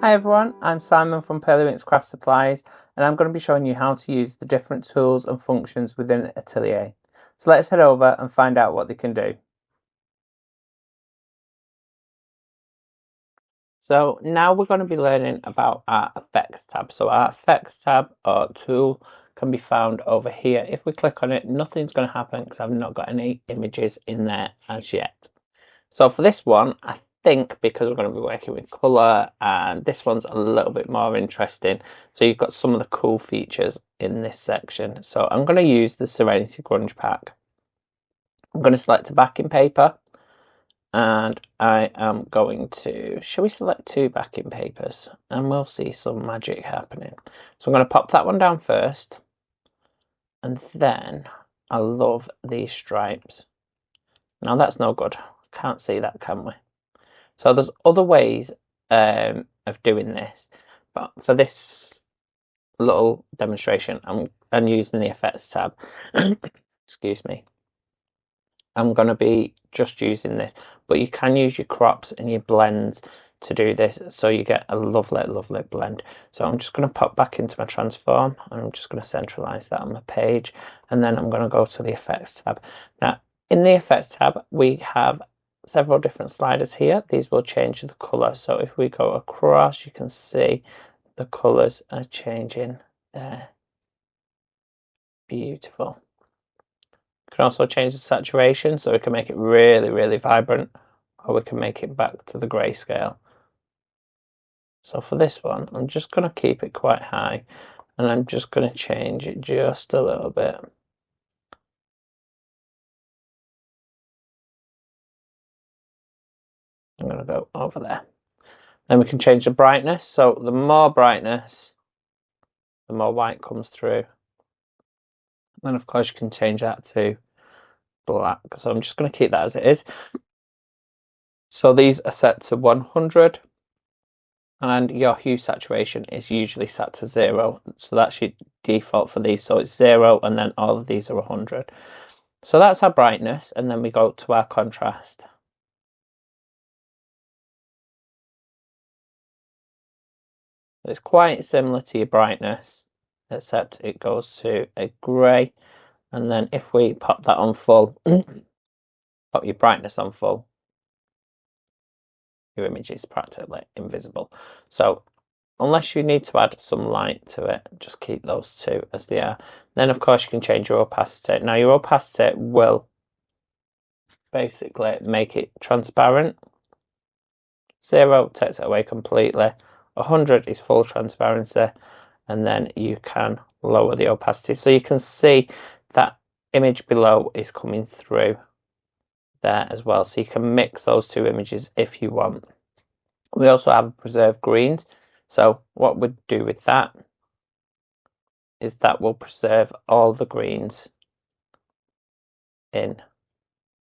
Hi everyone, I'm Simon from Pearlywinks Craft Supplies, and I'm going to be showing you how to use the different tools and functions within Atelier. So let's head over and find out what they can do. So now we're going to be learning about our Effects tab. So our Effects tab or tool can be found over here. If we click on it, nothing's going to happen because I've not got any images in there as yet. So for this one, I think because we're going to be working with colour, and this one's a little bit more interesting. So you've got some of the cool features in this section. So I'm going to use the Serenity Grunge pack. I'm going to select a backing paper, and I am going to, shall we select 2 backing papers, and we'll see some magic happening. So I'm going to pop that one down first, and then I love these stripes. Now that's no good. Can't see that, can we? So there's other ways of doing this, but for this little demonstration, I'm using the Effects tab. Excuse me. I'm going to be just using this, but you can use your crops and your blends to do this, so you get a lovely, lovely blend. So I'm just going to pop back into my transform, and I'm just going to centralize that on my page, and then I'm going to go to the Effects tab. Now, in the Effects tab, we have several different sliders here. These will change the color. So if we go across, you can see the colors are changing there. Beautiful. We can also change the saturation, so we can make it really, really vibrant, or we can make it back to the grayscale. So for this one, I'm just going to keep it quite high, and I'm just going to change it just a little bit. I'm going to go over there. Then we can change the brightness. So the more brightness, the more white comes through. And of course you can change that to black. So I'm just going to keep that as it is. So these are set to 100, and your hue saturation is usually set to 0. So that's your default for these. So it's 0, and then all of these are 100. So that's our brightness, and then we go to our contrast. It's quite similar to your brightness, except it goes to a grey, and then if we pop that on full, pop your brightness on full, your image is practically invisible. So unless you need to add some light to it, just keep those 2 as they are. Then of course you can change your opacity. Now your opacity will basically make it transparent. 0 takes it away completely. 100 is full transparency, and then you can lower the opacity. So you can see that image below is coming through there as well. So you can mix those 2 images if you want. We also have preserve greens. So what we'd do with that is that will preserve all the greens in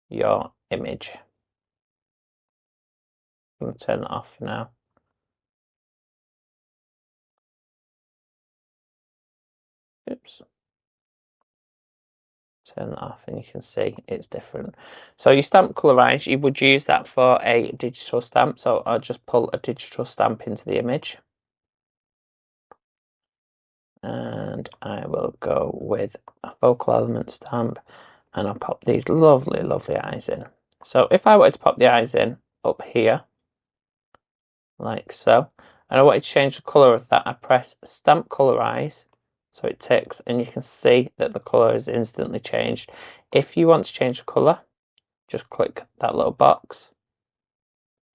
your image. I'm going to turn that off now. Oops. Turn that off, and you can see it's different. So your stamp colorize, you would use that for a digital stamp. So I'll just pull a digital stamp into the image, and I will go with a focal element stamp, and I'll pop these lovely, lovely eyes in. So if I wanted to pop the eyes in up here, like so, and I wanted to change the color of that, I press stamp colorize. So it ticks, and you can see that the colour is instantly changed. If you want to change the colour, just click that little box,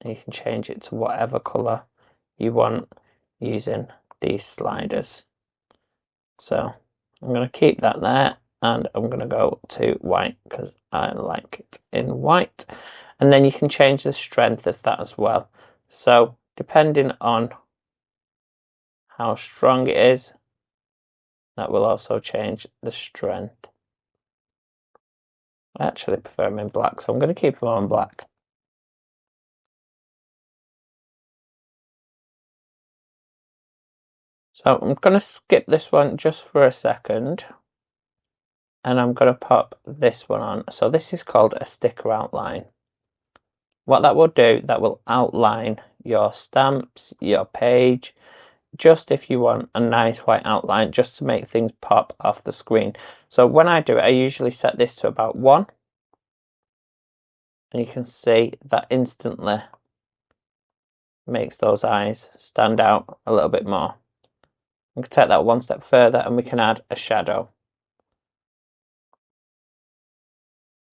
and you can change it to whatever colour you want using these sliders. So I'm going to keep that there, and I'm going to go to white because I like it in white. And then you can change the strength of that as well. So depending on how strong it is, that will also change the strength. I actually prefer them in black, so I'm going to keep them on black. So I'm going to skip this one just for a second, and I'm going to pop this one on. So this is called a sticker outline. What that will do, that will outline your stamps, your page, just if you want a nice white outline, just to make things pop off the screen. So when I do it, I usually set this to about 1, and you can see that instantly makes those eyes stand out a little bit more. We can take that one step further and we can add a shadow,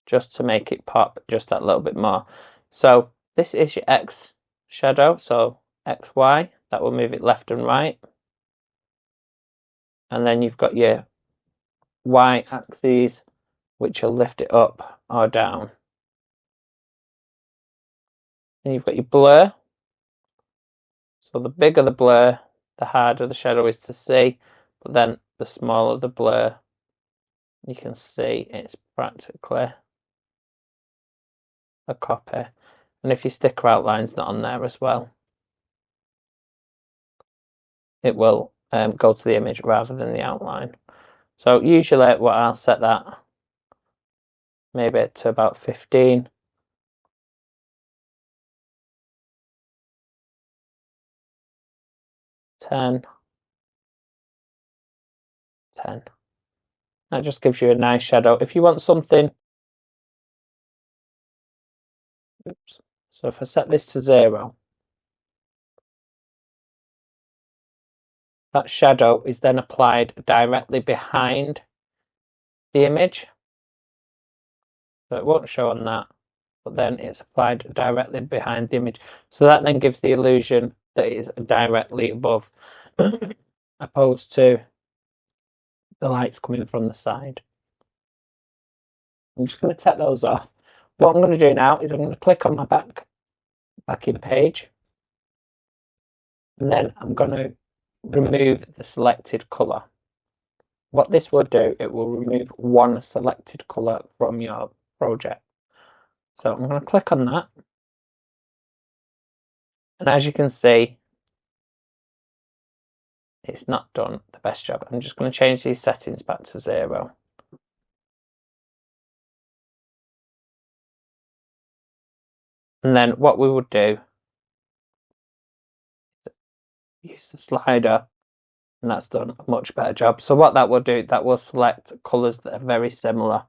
just to make it pop just that little bit more. So this is your X shadow, so XY, that will move it left and right. And then you've got your Y axes, which will lift it up or down. And you've got your blur. So the bigger the blur, the harder the shadow is to see, but then the smaller the blur, you can see it's practically a copy. And if your sticker outline's not on there as well, it will go to the image rather than the outline. So usually what I'll set that maybe to about 15. 10. 10. That just gives you a nice shadow. If you want something, oops. So if I set this to 0, that shadow is then applied directly behind the image. So it won't show on that, but then it's applied directly behind the image. So that then gives the illusion that it is directly above, opposed to the lights coming from the side. I'm just going to take those off. What I'm going to do now is I'm going to click on my backing page, and then I'm going to remove the selected colour. What this will do, it will remove one selected colour from your project. So I'm going to click on that, and as you can see, it's not done the best job. I'm just going to change these settings back to 0. And then what we would do is use the slider, and that's done a much better job. So what that will do, that will select colours that are very similar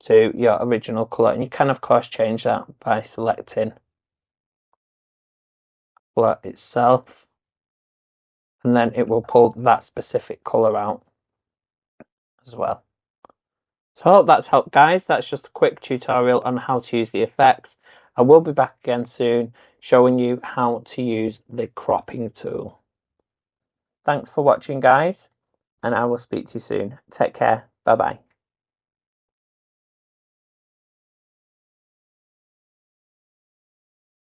to your original colour. And you can of course change that by selecting colour itself, and then it will pull that specific colour out as well. So I hope that's helped, guys. That's just a quick tutorial on how to use the effects. I will be back again soon showing you how to use the cropping tool. Thanks for watching, guys, and I will speak to you soon. Take care. Bye bye.